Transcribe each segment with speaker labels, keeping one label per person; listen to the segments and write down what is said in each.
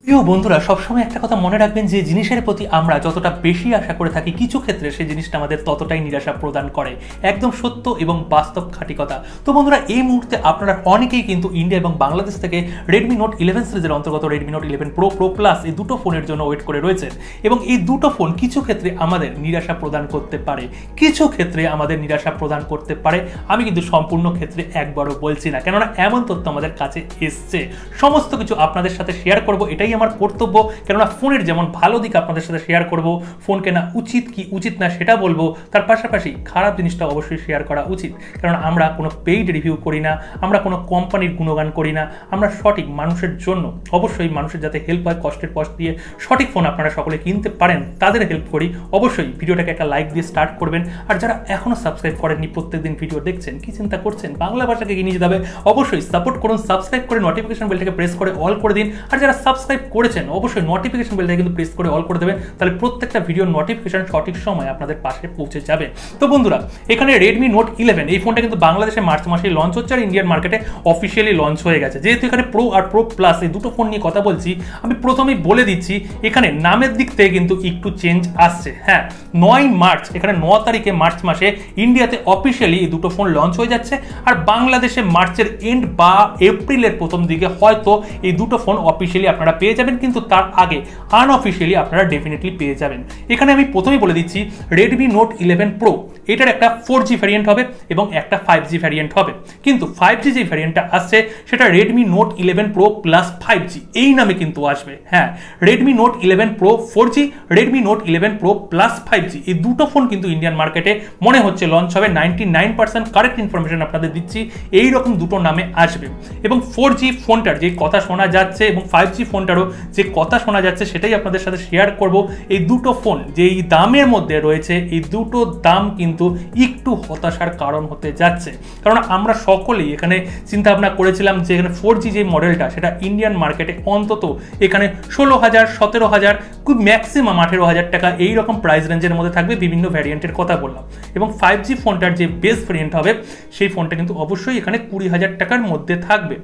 Speaker 1: প্রিয় বন্ধুরা, সবসময় একটা কথা মনে রাখবেন যে জিনিসের প্রতি আমরা যতটা বেশি আশা করে থাকি, কিছু ক্ষেত্রে সেই জিনিসটা আমাদের ততটাই নিরাশা প্রদান করে। একদম সত্য এবং বাস্তব খাঁটি কথা। তো বন্ধুরা, এই মুহূর্তে আপনারা অনেকেই কিন্তু ইন্ডিয়া এবং বাংলাদেশ থেকে রেডমি নোট 11 সিরিজের অন্তর্গত Redmi note 11 pro, pro plus এই দুটো ফোনের জন্য ওয়েট করে রয়েছেন। এবং এই দুটো ফোন কিছু ক্ষেত্রে আমাদের নিরাশা প্রদান করতে পারে, কিছু ক্ষেত্রে আমাদের নিরাশা প্রদান করতে পারে। আমি কিন্তু সম্পূর্ণ ক্ষেত্রে একবারও বলছি না, কেননা এমন তথ্য আমাদের কাছে এসছে। সমস্ত কিছু আপনাদের সাথে শেয়ার করব, এটাই আমার কর্তব্য। কেননা ফোনের যেমন ভালো দিক আপনাদের সাথে শেয়ার করব, ফোন কেনা উচিত কি উচিত না সেটা বলবো, তার পাশাপাশি খারাপ জিনিসটা অবশ্যই শেয়ার করা উচিত। কারণ আমরা কোনো পেইড রিভিউ করি না, আমরা কোনো কোম্পানির গুণগান করি না, আমরা সঠিক মানুষের জন্য, অবশ্যই মানুষের যাতে হেল্প হয়, কষ্টের পয়সা দিয়ে সঠিক ফোন আপনারা সকলে কিনতে পারেন তাদের হেল্প করি। অবশ্যই ভিডিওটাকে একটা লাইক দিয়ে স্টার্ট করবেন। আর যারা এখনও সাবস্ক্রাইব করেননি, প্রত্যেকদিন ভিডিও দেখছেন, কি চিন্তা করছেন, বাংলা ভাষাকে এগিয়ে নিয়ে যেতে হবে, অবশ্যই সাপোর্ট করুন। সাবস্ক্রাইব করে নোটিফিকেশন বেলটাকে প্রেস করে অল করে দিন। আর যারা সাবস্ক্রাইব করেছেন অবশ্যই নোটিফিকেশন বেলটাকে কিন্তু প্রেস করে অল করে দেবেন, তাহলে প্রত্যেকটা ভিডিওর নোটিফিকেশন সঠিক সময় আপনাদের পাশে পৌঁছে যাবে। তো বন্ধুরা, এখানে রেডমি নোট 11 এই ফোনটা কিন্তু বাংলাদেশে মার্চ মাসে লঞ্চ হচ্ছে আর ইন্ডিয়ান মার্কেটে অফিসিয়ালি লঞ্চ হয়ে গেছে। যেহেতু এখানে প্রো আর প্রো প্লাস এই দুটো ফোন নিয়ে কথা বলছি, আমি প্রথমেই বলে দিচ্ছি এখানে নামের দিক থেকে কিন্তু একটু চেঞ্জ আসছে। হ্যাঁ, 9 মার্চ, এখানে 9 তারিখে মার্চ মাসে ইন্ডিয়াতে অফিসিয়ালি এই দুটো ফোন লঞ্চ হয়ে যাচ্ছে। আর বাংলাদেশে মার্চের এন্ড বা এপ্রিলের প্রথম দিকে হয়তো এই দুটো ফোন অফিসিয়ালি আপনারা পেয়ে যাবেন, কিন্তু তার আগে আনঅফিসিয়ালি আপনারা ডেফিনেটলি পেয়ে যাবেন। এখানে আমি প্রথমেই বলে দিচ্ছি রেডমি নোট 11 প্রো এটার একটা 4G ভ্যারিয়েন্ট হবে এবং একটা 5G ভ্যারিয়েন্ট হবে। কিন্তু 5G যে ভ্যারিয়েন্টটা আসছে সেটা Redmi note 11 pro plus 5G এই নামে কিন্তু আসবে। হ্যাঁ, Redmi note 11 pro 4G, Redmi note 11 pro plus 5G এই দুটো ফোন কিন্তু ইন্ডিয়ান মার্কেটে মনে হচ্ছে লঞ্চ হবে। 99% কারেক্ট ইনফরমেশন আপনাদের দিচ্ছি, এই রকম দুটো নামে আসবে। এবং 4G ফোনটার যে কথা শোনা যাচ্ছে এবং 5G ফোনটারও যে কথা শোনা যাচ্ছে সেটাই আপনাদের সাথে শেয়ার করব। এই দুটো ফোন যেই দামের মধ্যে রয়েছে, এই দুটো দাম কিন্তু একটু হতাশার কারণ হতে যাচ্ছে। কারণ আমরা সকলেই এখানে চিন্তা ভাবনা করেছিলাম যে এখানে 4G যে মডেলটা সেটা ইন্ডিয়ান মার্কেটে অন্তত এখানে 16,000, 17,000, খুব ম্যাক্সিমাম 18,000 টাকা এইরকম প্রাইস রেঞ্জের মধ্যে থাকবে। বিভিন্ন ভ্যারিয়েন্টের কথা বললাম। এবং 5G ফোনটার যে বেস ভ্যারিয়েন্ট হবে সেই ফোনটা কিন্তু অবশ্যই এখানে 20,000 টাকার মধ্যে থাকবে।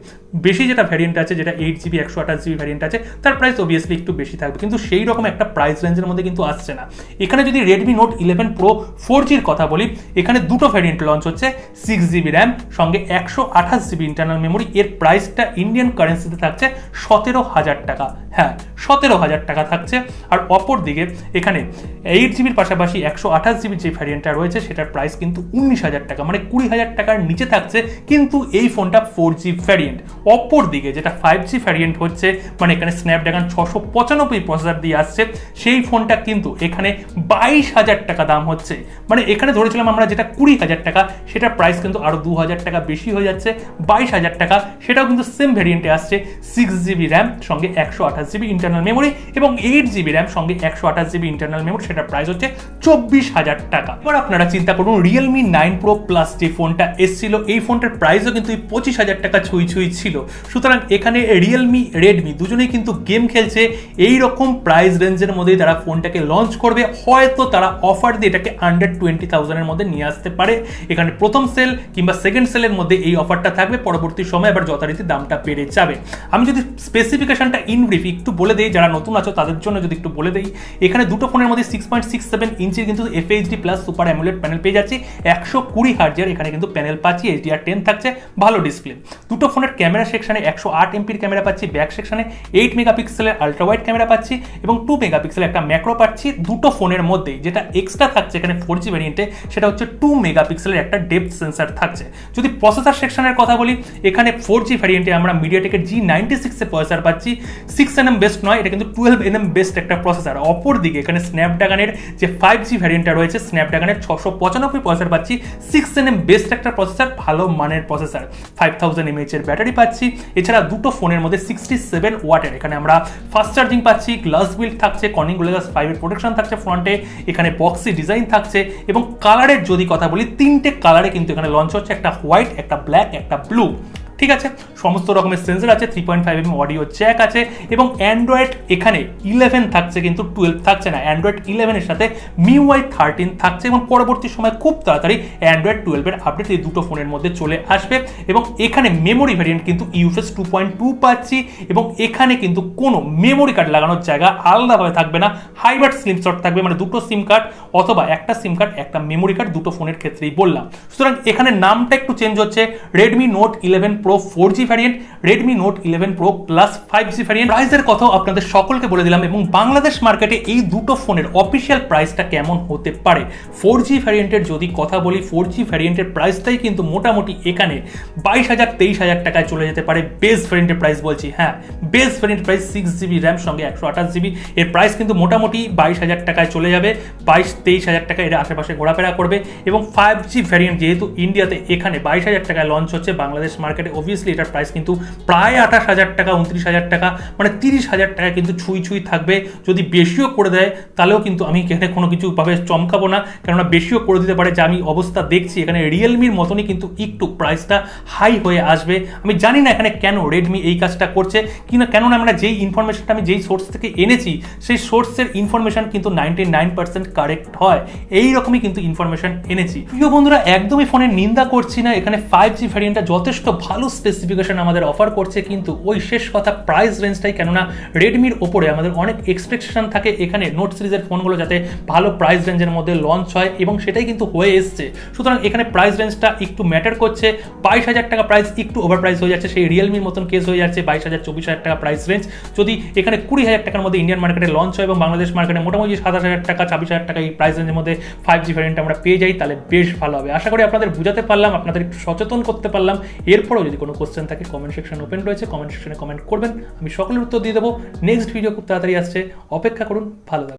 Speaker 1: বেশি যেটা ভ্যারিয়েন্ট আছে, যেটা 8GB 128GB ভ্যারিয়েন্ট আছে, তার প্রাইস অবভিয়াসলি একটু বেশি থাকবে, কিন্তু সেই রকম একটা প্রাইস রেঞ্জের মধ্যে কিন্তু আসছে না। এখানে যদি রেডমি নোট 11 প্রো 4Gর কথা বলি, এখানে দুটো ভ্যারিয়েন্ট লঞ্চ হচ্ছে, 6GB র্যাম সঙ্গে 128GB ইন্টারনাল মেমোরি। এর প্রাইসটা ইন্ডিয়ান কারেন্সিতে থাকছে 17,000 টাকা। হ্যাঁ, 17,000 টাকা থাকছে। আর অপর দিকে এখানে 8GBর পাশাপাশি 128GB যে ভ্যারিয়েন্টটা রয়েছে সেটার প্রাইস কিন্তু 19,000 টাকা, মানে 20,000 টাকার নিচে থাকছে। কিন্তু এই ফোনটা 4G ভ্যারিয়েন্ট। অপর দিকে যেটা 5G ভ্যারিয়েন্ট হচ্ছে, মানে এখানে স্ন্যাপড্রাগন 695 প্রসেসর দিয়ে আসছে, সেই ফোনটা কিন্তু এখানে 22,000 টাকা দাম হচ্ছে। মানে এখানে ধরেছিলাম আমরা যেটা 20,000 টাকা, সেটার প্রাইস কিন্তু আরো 2,000 টাকা বেশি হয়ে যাচ্ছে, 22,000 টাকা। সেটাও কিন্তু সেম ভ্যারিয়েন্টে আসছে, 6GB র্যাম সঙ্গে 128GB ইন্টারনাল মেমোরি এবং 8GB র্যাম সঙ্গে 128GB ইন্টারনাল মেমোরি। সেটার প্রাইস হচ্ছে 24,000 টাকা। এবার আপনারা চিন্তা করুন, রিয়েলমি 9 প্রো প্লাস যে ফোনটা এসেছিল, এই ফোনটার প্রাইসও কিন্তু 25,000 টাকা ছুঁই ছিল। সুতরাং এখানে রিয়েলমি, রেডমি দুজনেই কিন্তু গেম খেলছে। এই রকম প্রাইস রেঞ্জের মধ্যেই তারা ফোনটাকে লঞ্চ করবে। হয়তো তারা অফার দিয়ে এটাকে আন্ডার 20,000 এর মধ্যে নিয়ে আসতে পারে। এখানে প্রথম সেল কিংবা সেকেন্ড সেলের মধ্যে এই অফারটা থাকবে, পরবর্তী সময় আবার যথারীতি দামটা বেড়ে যাবে। আমি যদি স্পেসিফিকেশনটা ইন ব্রিফ একটু বলে দেই, যারা নতুন আছো তাদের জন্য যদি একটু বলে দেই, এখানে দুটো ফোনের মধ্যে 6.67 ইঞ্চির কিন্তু FHD plus super AMOLED panel পেয়ে যাচ্ছি। 120 হার্জের এখানে কিন্তু প্যানেল পাচ্ছি, HDR10 থাকছে, ভালো ডিসপ্লে। দুটো ফোনের ক্যামেরা সেকশনে 108 এমপির ক্যামেরা পাচ্ছি, ব্যাক সেকশনে 8 মেগাপিক্সেলের আলট্রা ওয়াইড ক্যামেরা পাচ্ছি এবং 2 মেগাপিক্সেলের একটা ম্যাক্রো পাচ্ছি। দুটো ফোনের মধ্যেই যেটা এক্সট্রা থাকছে এখানে 4G ভ্যারিয়েন্টে, সেটা হচ্ছে 2 মেগাপিক্সেলের একটা ডেপথ সেন্সর থাকছে। যদি প্রসেসর সেকশনের কথা বলি, এখানে 4G ভ্যারিয়েন্টে আমরা মিডিয়াটেকের G96 এর প্রসেসর পাচ্ছি। 6nm বেস্ট নয়, এটা কিন্তু 12nm বেস্ট একটা প্রসেসর। অপর দিকে এখানে স্ন্যাপড্রাগনের যে 5G ভ্যারিয়েন্টটা রয়েছে, স্ন্যাপড্রাগনের 695 প্রসেসর পাচ্ছি, 6nm বেস্ট একটা প্রসেসর, ভালো মানের প্রসেসর। 5000 mAh এর ব্যাটারি পাচ্ছি। এছাড়া দুটো ফোনের মধ্যে 67 ওয়াটের এখানে আমরা ফাস্ট চার্জিং পাচ্ছি, গ্লাস বিল্ড থাকছে, কর্নিং গ্লাস 5 এর প্রোটেকশন থাকছে ফ্রন্টে, এখানে বক্সি ডিজাইন থাকছে। এবং কালারের যদি কথা বলি, তিনটে কালারে কিন্তু এখানে লঞ্চ হচ্ছে, একটা হোয়াইট, একটা ব্ল্যাক, একটা ব্লু। ঠিক আছে, সমস্ত রকমের সেন্সর আছে, 3.5mm অডিও জ্যাক আছে এবং অ্যান্ড্রয়েড এখানে 11 থাকছে, কিন্তু 12 থাকছে না। অ্যান্ড্রয়েড 11 এর সাথে MIUI 13 থাকছে এবং পরবর্তী সময় খুব তাড়াতাড়ি অ্যান্ড্রয়েড 12 এর আপডেট এই দুটো ফোনের মধ্যে চলে আসবে। এবং এখানে মেমোরি ভ্যারিয়েন্ট কিন্তু UFS 2.2 পাচ্ছি এবং এখানে কিন্তু কোনো মেমোরি কার্ড লাগানোর জায়গা আলাদাভাবে থাকবে না, হাইব্রিড স্লিম স্লট থাকবে, মানে দুটো সিম কার্ড অথবা একটা সিম কার্ড একটা মেমোরি কার্ড, দুটো ফোনের ক্ষেত্রেই বললাম। সুতরাং এখানে নামটা একটু চেঞ্জ হচ্ছে, Redmi Note 11 Pro 4G variant, Redmi Note 11 Pro Plus 5G variant. প্রাইসের কথাও আপনাদের সকলকে বলে দিলাম এবং বাংলাদেশ মার্কেটে এই দুটো ফোনের অফিসিয়াল প্রাইসটা কেমন হতে পারে। 4G ভ্যারিয়েন্টের যদি কথা বলি, 4G ভ্যারিয়েন্টের প্রাইসটাই কিন্তু মোটামুটি এখানে 22,000-23,000 টাকায় চলে যেতে পারে। বেস ভ্যারিয়েন্টের প্রাইস বলছি, হ্যাঁ base variant price 6GB RAM সঙ্গে 128GB, এর প্রাইস কিন্তু মোটামুটি 22,000 টাকায় চলে যাবে, 22-23,000 টাকা এর আশেপাশে ঘোরাফেরা করবে। এবং 5G ভ্যারিয়েন্ট যেহেতু ইন্ডিয়াতে এখানে 22,000 টাকায় লঞ্চ হচ্ছে, বাংলাদেশ মার্কেটে অবভিয়াসলি এটার প্রাইস কিন্তু প্রায় 28,000 টাকা, 29,000 টাকা, মানে 30,000 টাকা কিন্তু ছুঁই থাকবে। যদি বেশিও করে দেয় তাহলেও কিন্তু আমি এখানে কোনো কিছুভাবে চমকাবো না, কেননা বেশিও করে দিতে পারে। যে আমি অবস্থা দেখছি এখানে রিয়েলমির মতনই কিন্তু একটু প্রাইসটা হাই হয়ে আসবে। আমি জানি না এখানে কেন রেডমি এই কাজটা করছে কিনা, কেননা আমরা যেই ইনফরমেশনটা আমি যেই সোর্স থেকে এনেছি সেই সোর্সের ইনফরমেশন কিন্তু 99% কারেক্ট হয়, এইরকমই কিন্তু ইনফরমেশন এনেছি। প্রিয় বন্ধুরা, একদমই ফোনের নিন্দা করছি না, এখানে 5G ভ্যারিয়েন্টটা যথেষ্ট ভালো স্পেসিফিকেশন আমাদের অফার করছে, কিন্তু ওই শেষ কথা প্রাইস রেঞ্জটাই, কেননা রেডমির ওপরে আমাদের অনেক এক্সপেকটেশন থাকে এখানে নোট সিরিজের ফোনগুলো যাতে ভালো প্রাইস রেঞ্জের মধ্যে লঞ্চ হয় এবং সেটাই কিন্তু হয়ে এসছে। সুতরাং এখানে প্রাইস রেঞ্জটা একটু ম্যাটার করছে। 22,000 টাকা প্রাইস একটু ওভার প্রাইস হয়ে যাচ্ছে, সেই রিয়েলমির মতন কেস হয়ে যাচ্ছে। 22,000-24,000 টাকা প্রাইস রেঞ্জ যদি এখানে 20,000 টাকার মধ্যে ইন্ডিয়ান মার্কেটে লঞ্চ হয় এবং বাংলাদেশ মার্কেটে মোটামুটি 27,000 টাকা 26,000 টাকা এই প্রাইস রেঞ্জের মধ্যে 5G ভ্যারিয়েন্ট আমরা পেয়ে যাই, তাহলে বেশ ভালো হবে। আশা করি আপনাদের বুঝাতে পারলাম, আপনাদের একটু সচেতন করতে পারলাম। এরপরেও যদি কোনো কোশ্চেন থাকে কমেন্ট সেকশন ওপেন রয়েছে, কমেন্ট সেকশনে কমেন্ট করবেন, আমি সকলের উত্তর দিয়ে দেবো। নেক্সট ভিডিও খুব তাড়াতাড়ি আসছে, অপেক্ষা করুন। ভালো থাকবেন।